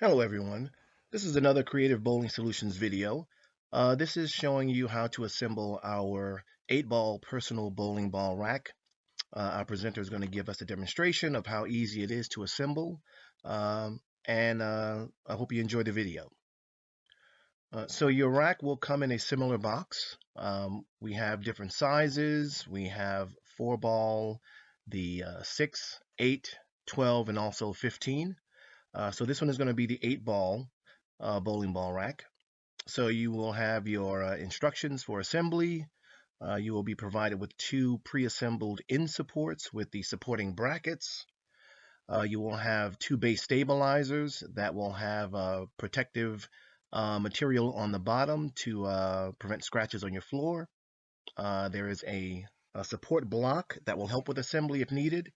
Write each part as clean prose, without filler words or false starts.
Hello everyone. This is another Creative Bowling Solutions video. This is showing you how to assemble our 8-ball personal bowling ball rack. Our presenter is going to give us a demonstration of how easy it is to assemble. And I hope you enjoy the video. So your rack will come in a similar box. We have different sizes. We have 4-ball, the 6, 8, 12, and also 15. So this one is going to be the 8-ball bowling ball rack. So you will have your instructions for assembly. You will be provided with 2 pre-assembled end supports with the supporting brackets. You will have 2 base stabilizers that will have protective material on the bottom to prevent scratches on your floor. There is a support block that will help with assembly if needed.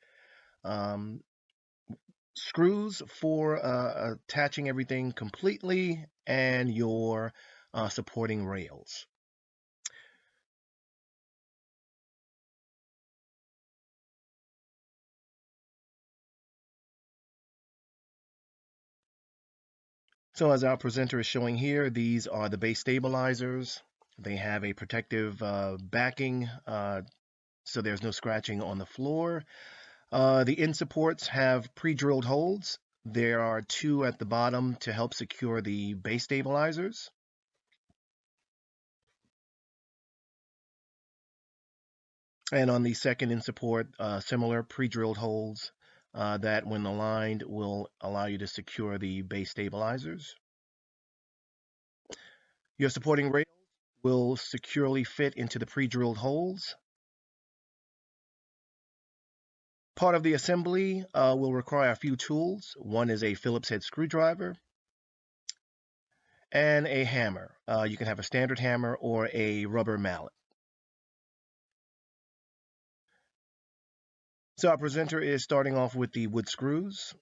Screws for attaching everything completely, and your supporting rails. So as our presenter is showing here, these are the base stabilizers. They have a protective backing so there's no scratching on the floor. The end supports have pre-drilled holes. There are 2 at the bottom to help secure the base stabilizers. And on the second end support, similar pre-drilled holes that when aligned will allow you to secure the base stabilizers. Your supporting rails will securely fit into the pre-drilled holes. Part of the assembly will require a few tools. One is a Phillips head screwdriver and a hammer. You can have a standard hammer or a rubber mallet. So our presenter is starting off with the wood screws.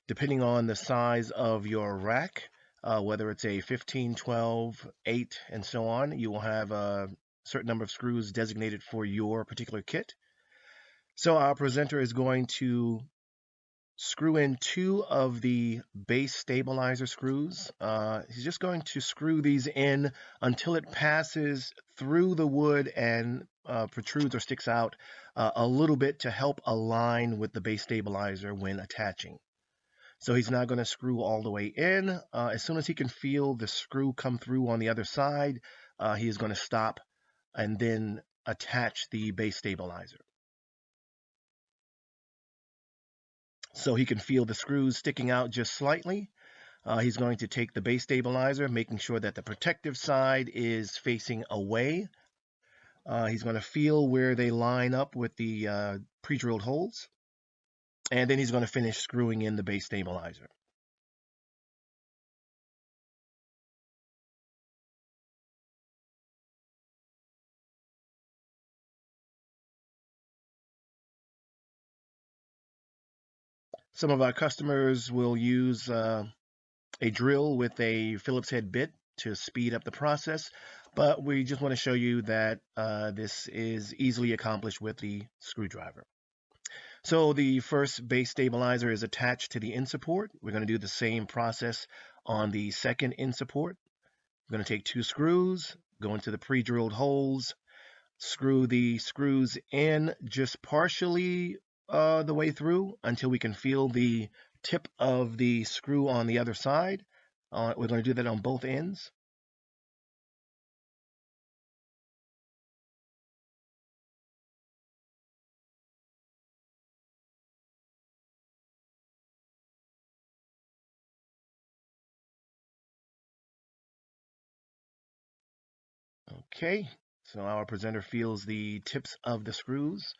Depending on the size of your rack, whether it's a 15, 12, 8, and so on, you will have a certain number of screws designated for your particular kit. So our presenter is going to screw in 2 of the base stabilizer screws. He's just going to screw these in until it passes through the wood and protrudes or sticks out a little bit to help align with the base stabilizer when attaching. So he's not going to screw all the way in. As soon as he can feel the screw come through on the other side, he is going to stop and then attach the base stabilizer. So he can feel the screws sticking out just slightly. He's going to take the base stabilizer, making sure that the protective side is facing away. He's going to feel where they line up with the pre-drilled holes. And then he's going to finish screwing in the base stabilizer. Some of our customers will use a drill with a Phillips head bit to speed up the process, but we just want to show you that this is easily accomplished with the screwdriver. So the first base stabilizer is attached to the end support. We're going to do the same process on the second end support. We're going to take 2 screws, go into the pre-drilled holes, screw the screws in just partially the way through until we can feel the tip of the screw on the other side. We're going to do that on both ends. Okay, so our presenter feels the tips of the screws.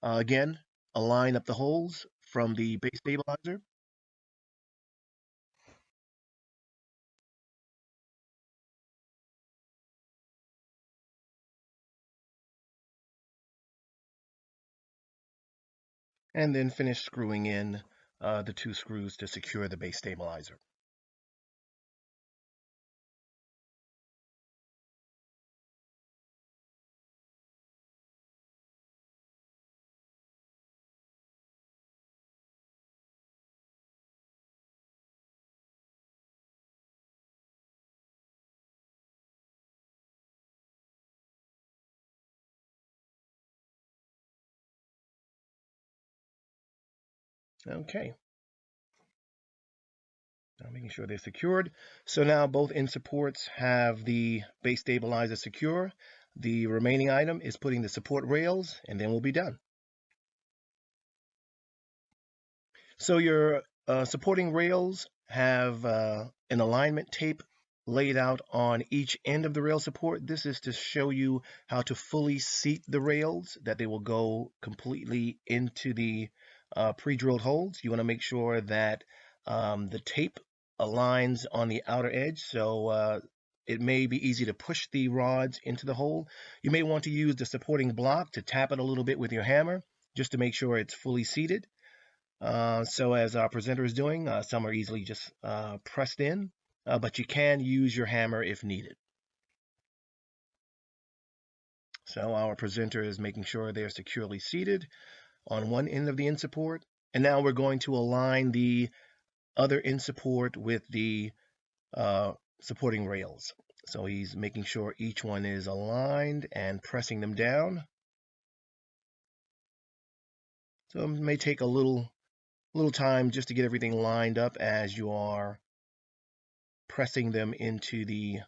Again, align up the holes from the base stabilizer. And then finish screwing in the 2 screws to secure the base stabilizer. Okay. Now making sure they're secured. So now both end supports have the base stabilizer secure. The remaining item is putting the support rails, and then we'll be done. So your supporting rails have an alignment tape laid out on each end of the rail support. This is to show you how to fully seat the rails, that they will go completely into the pre-drilled holes. You want to make sure that the tape aligns on the outer edge, so it may be easy to push the rods into the hole. You may want to use the supporting block to tap it a little bit with your hammer, just to make sure it's fully seated. So as our presenter is doing, some are easily just pressed in, but you can use your hammer if needed. So our presenter is making sure they're securely seated on one end of the end support. And now we're going to align the other end support with the supporting rails. So he's making sure each one is aligned and pressing them down. So it may take a little time just to get everything lined up as you are pressing them into the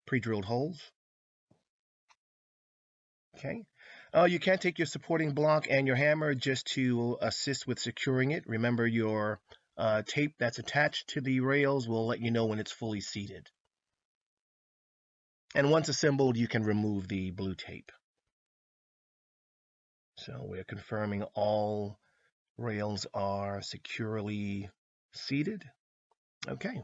pre-drilled holes. Okay. You can take your supporting block and your hammer just to assist with securing it. Remember, your tape that's attached to the rails will let you know when it's fully seated. And once assembled, you can remove the blue tape. So we're confirming all rails are securely seated. Okay.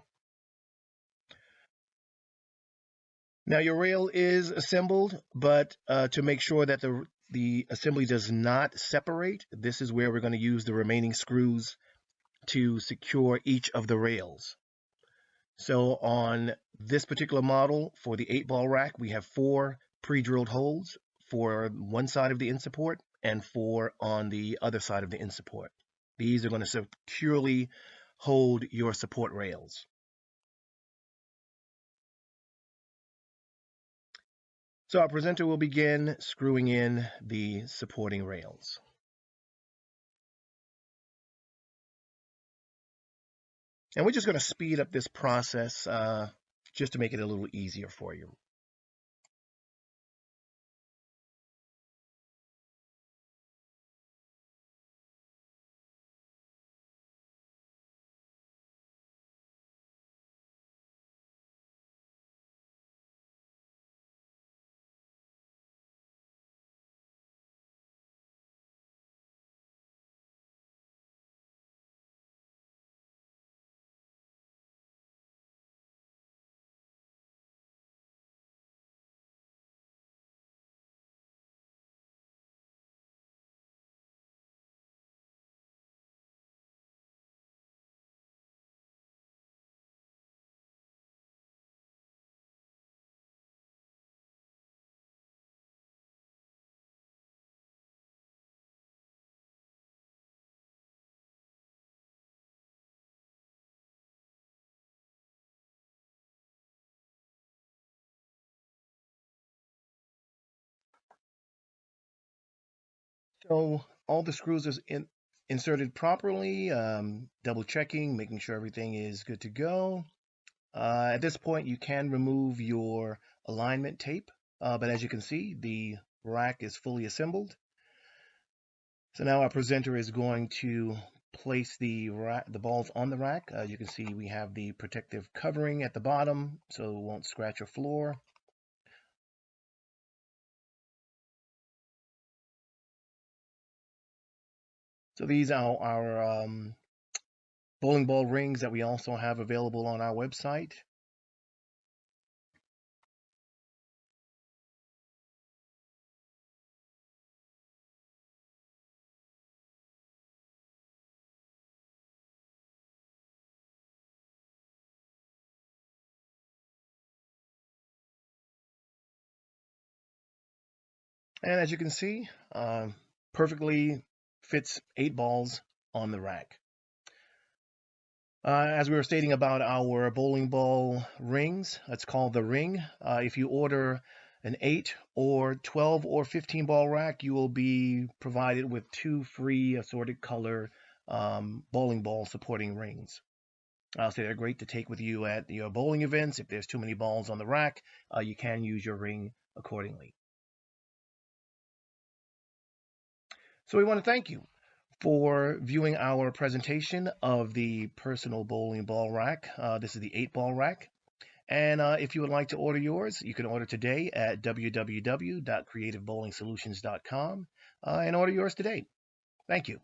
Now your rail is assembled, but to make sure that the assembly does not separate, this is where we're going to use the remaining screws to secure each of the rails. So on this particular model, for the 8-ball rack, we have 4 pre-drilled holes for one side of the end support and 4 on the other side of the end support. These are going to securely hold your support rails. So our presenter will begin screwing in the supporting rails. And we're just going to speed up this process just to make it a little easier for you. So all the screws are inserted properly, double checking, making sure everything is good to go. At this point, you can remove your alignment tape, but as you can see, the rack is fully assembled. So now our presenter is going to place the balls on the rack. You can see we have the protective covering at the bottom, so it won't scratch your floor. So these are our bowling ball rings that we also have available on our website. And as you can see, perfectly fits 8 balls on the rack. As we were stating about our bowling ball rings, it's called the ring. If you order an 8 or 12 or 15 ball rack, you will be provided with 2 free assorted color bowling ball supporting rings. So they're great to take with you at your bowling events. If there's too many balls on the rack, you can use your ring accordingly. So we want to thank you for viewing our presentation of the personal bowling ball rack. This is the 8-ball rack. And if you would like to order yours, you can order today at www.creativebowlingsolutions.com and order yours today. Thank you.